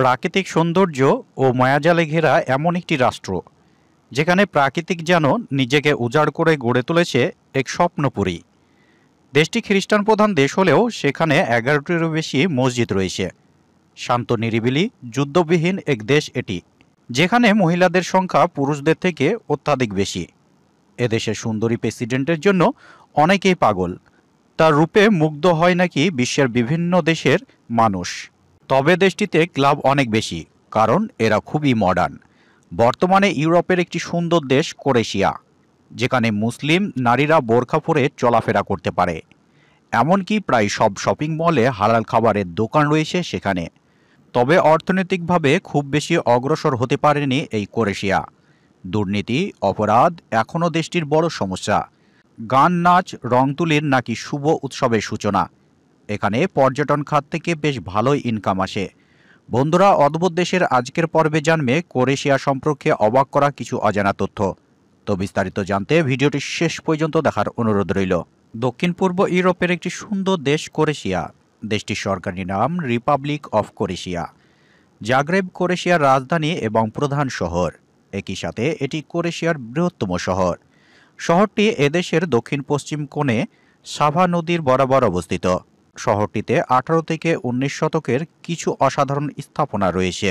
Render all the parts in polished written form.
প্রাকৃতিক সৌন্দর্য ও মায়াজালে ঘেরা এমন একটি রাষ্ট্র যেখানে প্রাকৃতিক যেন নিজেকে উজাড় করে গড়ে তুলেছে এক স্বপ্নপুরী। দেশটি খ্রিস্টান প্রধান দেশ হলেও সেখানে 11টিরও বেশি মসজিদ রয়েছে। শান্ত নিরিবিলি যুদ্ধবিহীন এক দেশ এটি, যেখানে মহিলাদের সংখ্যা পুরুষদের থেকে অত্যাধিক বেশি। এদেশের সুন্দরী প্রেসিডেন্টের জন্য অনেকেই পাগল। তার রূপে মুগ্ধ হয় নাকি বিশ্বের বিভিন্ন দেশের মানুষ। তবে দেশটিতে ক্লাব অনেক বেশি, কারণ এরা খুবই মডার্ন। বর্তমানে ইউরোপের একটি সুন্দর দেশ ক্রোয়েশিয়া, যেখানে মুসলিম নারীরা বোরখা পরে চলাফেরা করতে পারে। এমনকি প্রায় সব শপিং মলে হালাল খাবারের দোকান রয়েছে সেখানে। তবে অর্থনৈতিকভাবে খুব বেশি অগ্রসর হতে পারেনি এই ক্রোয়েশিয়া। দুর্নীতি, অপরাধ এখনও দেশটির বড় সমস্যা। গান, নাচ, রং তুলির নাকি শুভ উৎসবের সূচনা। এখানে পর্যটন খাত থেকে বেশ ভালোই ইনকাম আসে। বন্ধুরা, অদ্ভুত দেশের আজকের পর্বে জানবে ক্রোয়েশিয়া সম্পর্কে অবাক করা কিছু অজানা তথ্য। তো বিস্তারিত জানতে ভিডিওটি শেষ পর্যন্ত দেখার অনুরোধ রইল। দক্ষিণ পূর্ব ইউরোপের একটি সুন্দর দেশ ক্রোয়েশিয়া। দেশটির সরকারি নাম রিপাবলিক অফ ক্রোয়েশিয়া। জাগ্রেব ক্রোয়েশিয়ার রাজধানী এবং প্রধান শহর। একই সাথে এটি ক্রোয়েশিয়ার বৃহত্তম শহর। শহরটি এদেশের দক্ষিণ পশ্চিম কোণে সাভা নদীর বরাবর অবস্থিত। শহরটিতে 18 থেকে 19 শতকের কিছু অসাধারণ স্থাপনা রয়েছে,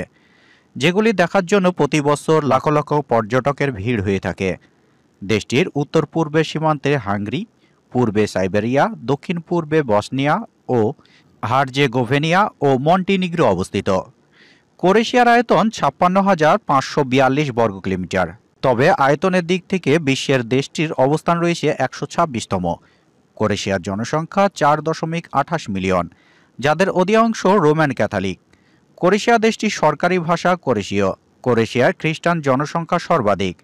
যেগুলি দেখার জন্য প্রতি বছর লাখ লাখ পর্যটকের ভিড় হয়ে থাকে। দেশটির উত্তর পূর্বে সীমান্তে হাঙ্গেরি, পূর্বে সাইবেরিয়া, দক্ষিণ পূর্বে বসনিয়া ও হার্জেগোভিনা ও মন্টিনিগ্রো অবস্থিত। ক্রোয়েশিয়ার আয়তন 56,542 বর্গ কিলোমিটার। তবে আয়তনের দিক থেকে বিশ্বের দেশটির অবস্থান রয়েছে 126তম। ক্রোয়েশিয়ার জনসংখ্যা 4.28 মিলিয়ন, যাদের অধিকাংশ রোমান ক্যাথলিক। ক্রোয়েশিয়া দেশটির সরকারি ভাষা ক্রোয়েশীয়। ক্রোয়েশিয়ার খ্রিস্টান জনসংখ্যা সর্বাধিক,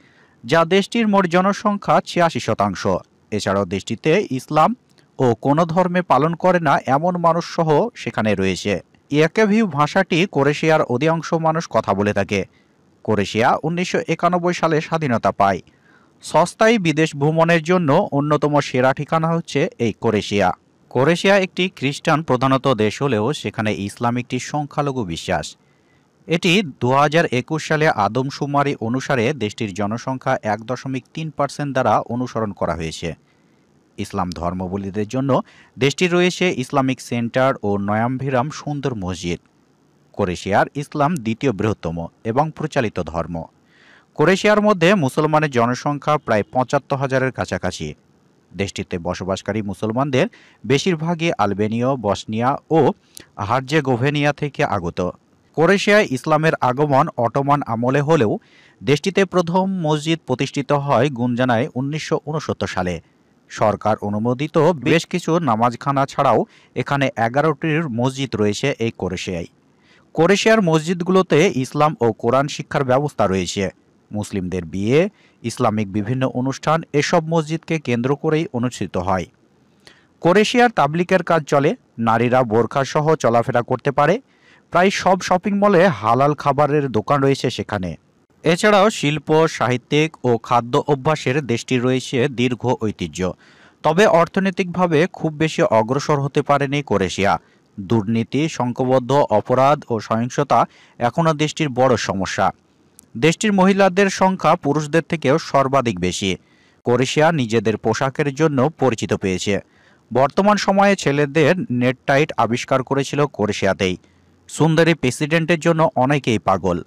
যা দেশটির মোট জনসংখ্যা 86%। এছাড়াও দেশটিতে ইসলাম ও কোনো ধর্মে পালন করে না এমন মানুষ সহ সেখানে রয়েছে। ইয়াকেভিউ ভাষাটি ক্রোয়েশিয়ার অধিকাংশ মানুষ কথা বলে থাকে। ক্রোয়েশিয়া 1991 সালে স্বাধীনতা পায়। সস্তায় বিদেশ ভ্রমণের জন্য অন্যতম সেরা ঠিকানা হচ্ছে এই ক্রোয়েশিয়া। ক্রোয়েশিয়া একটি খ্রিস্টান প্রধানত দেশ হলেও সেখানে ইসলাম একটি সংখ্যালঘু বিশ্বাস। এটি 2021 সালে আদমশুমারি অনুসারে দেশটির জনসংখ্যা 1.3% দ্বারা অনুসরণ করা হয়েছে। ইসলাম ধর্মাবলম্বীদের জন্য দেশটির রয়েছে ইসলামিক সেন্টার ও নয়ামভিরাম সুন্দর মসজিদ। ক্রোয়েশিয়ার ইসলাম দ্বিতীয় বৃহত্তম এবং প্রচলিত ধর্ম। ক্রোয়েশিয়ার মধ্যে মুসলমানের জনসংখ্যা প্রায় 75,000-এর কাছাকাছি। দেশটিতে বসবাসকারী মুসলমানদের বেশিরভাগই আলবেনীয়, বসনিয়া ও হার্জেগোভিনা থেকে আগত। ক্রোয়েশিয়ায় ইসলামের আগমন অটোমান আমলে হলেও দেশটিতে প্রথম মসজিদ প্রতিষ্ঠিত হয় গুঞ্জানায় 1969 সালে। সরকার অনুমোদিত বেশ কিছু নামাজখানা ছাড়াও এখানে 11টির মসজিদ রয়েছে এই ক্রোয়েশিয়ায়। ক্রোয়েশিয়ার মসজিদগুলোতে ইসলাম ও কোরআন শিক্ষার ব্যবস্থা রয়েছে। মুসলিমদের বিয়ে, ইসলামিক বিভিন্ন অনুষ্ঠান এসব মসজিদকে কেন্দ্র করেই অনুষ্ঠিত হয়। ক্রোয়েশিয়ার তাবলিগের কাজ চলে। নারীরা বোরখা সহ চলাফেরা করতে পারে। প্রায় সব শপিং মলে হালাল খাবারের দোকান রয়েছে সেখানে। এছাড়াও শিল্প, সাহিত্যিক ও খাদ্য অভ্যাসের দেশটির রয়েছে দীর্ঘ ঐতিহ্য। তবে অর্থনৈতিকভাবে খুব বেশি অগ্রসর হতে পারেনি ক্রোয়েশিয়া। দুর্নীতি, সংঘবদ্ধ অপরাধ ও সহিংসতা এখনও দেশটির বড় সমস্যা। দেশটির মহিলাদের সংখ্যা পুরুষদের থেকেও সর্বাধিক বেশি। ক্রোয়েশিয়া নিজেদের পোশাকের জন্য পরিচিত পেয়েছে। বর্তমান সময়ে ছেলেদের নেটটাইট আবিষ্কার করেছিল ক্রোয়েশিয়াতেই। সুন্দরী প্রেসিডেন্টের জন্য অনেকেই পাগল,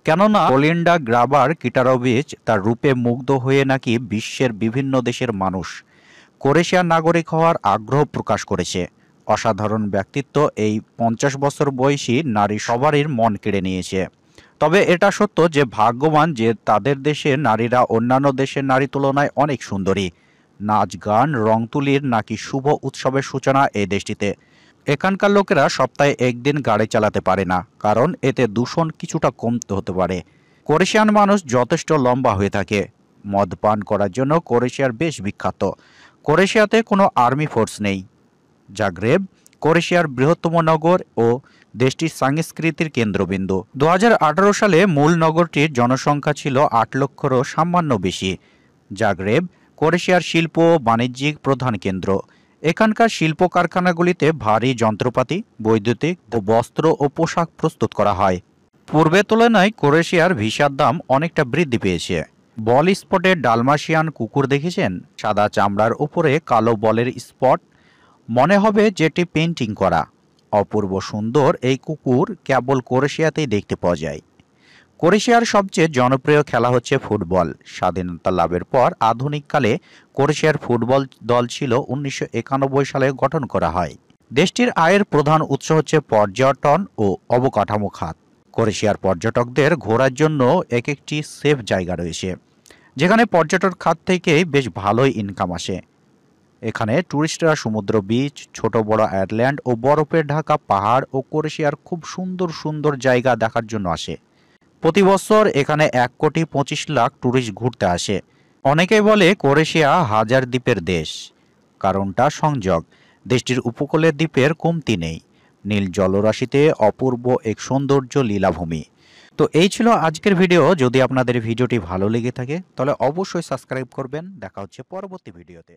কেননা কোলিন্ডা গ্রাবার কিটারোভিচ তার রূপে মুগ্ধ হয়ে নাকি বিশ্বের বিভিন্ন দেশের মানুষ ক্রোয়েশিয়ার নাগরিক হওয়ার আগ্রহ প্রকাশ করেছে। অসাধারণ ব্যক্তিত্ব এই 50 বছর বয়সী নারী সবারই মন কেড়ে নিয়েছে। তবে এটা সত্য যে ভাগ্যবান যে তাদের দেশের নারীরা অন্যান্য দেশের নারীর তুলনায় অনেক সুন্দরী। নাচ, গান, রং তুলির নাকি শুভ উৎসবের সূচনা এই দেশটিতে। এখানকার লোকেরা সপ্তাহে একদিন গাড়ি চালাতে পারে না, কারণ এতে দূষণ কিছুটা কমতে হতে পারে। ক্রোয়েশিয়ান মানুষ যথেষ্ট লম্বা হয়ে থাকে। মদ পান করার জন্য ক্রোয়েশিয়ার বেশ বিখ্যাত। ক্রোয়েশিয়াতে কোনো আর্মি ফোর্স নেই। জাগ্রেব ক্রোয়েশিয়ার বৃহত্তম নগর ও দেশটির সাংস্কৃতিক কেন্দ্রবিন্দু। 2018 সালে মূল নগরটির জনসংখ্যা ছিল 8 লক্ষেরও সামান্য বেশি। জাগ্রেব ক্রোয়েশিয়ার শিল্প ও বাণিজ্যিক প্রধান কেন্দ্র। এখানকার শিল্প কারখানাগুলিতে ভারী যন্ত্রপাতি, বৈদ্যুতিক ও বস্ত্র ও পোশাক প্রস্তুত করা হয়। পূর্বের তুলনায় ক্রোয়েশিয়ার ভিসার দাম অনেকটা বৃদ্ধি পেয়েছে। বল স্পটের ডালমাশিয়ান কুকুর দেখেছেন? সাদা চামড়ার উপরে কালো বলের স্পট, মনে হবে যেটি পেন্টিং করা। অপূর্ব সুন্দর এই কুকুর কেবল ক্রোয়েশিয়াতেই দেখতে পাওয়া যায়। ক্রোয়েশিয়ার সবচেয়ে জনপ্রিয় খেলা হচ্ছে ফুটবল। স্বাধীনতা লাভের পর আধুনিককালে ক্রোয়েশিয়ার ফুটবল দল ছিল 1991 সালে গঠন করা হয়। দেশটির আয়ের প্রধান উৎস হচ্ছে পর্যটন ও অবকাঠামো খাত। ক্রোয়েশিয়ার পর্যটকদের ঘোরার জন্য একটি সেফ জায়গা রয়েছে, যেখানে পর্যটন খাত থেকে বেশ ভালোই ইনকাম আসে। এখানে ট্যুরিস্টরা সমুদ্র বিচ, ছোট বড় আইল্যান্ড ও বরফে ঢাকা পাহাড় ও ক্রোয়েশিয়ার খুব সুন্দর সুন্দর জায়গা দেখার জন্য আসে। প্রতি বছর এখানে 1,25,00,000 ট্যুরিস্ট ঘুরতে আসে। অনেকেই বলে ক্রোয়েশিয়া হাজার দ্বীপের দেশ। কারণটা সংযোগ। দেশটির উপকূলের দ্বীপের কমতি নেই। নীল জলরাশিতে অপূর্ব এক সৌন্দর্য লীলাভূমি। তো এই ছিল আজকের ভিডিও। যদি আপনাদের ভিডিওটি ভালো লেগে থাকে তাহলে অবশ্যই সাবস্ক্রাইব করবেন। দেখা হচ্ছে পরবর্তী ভিডিওতে।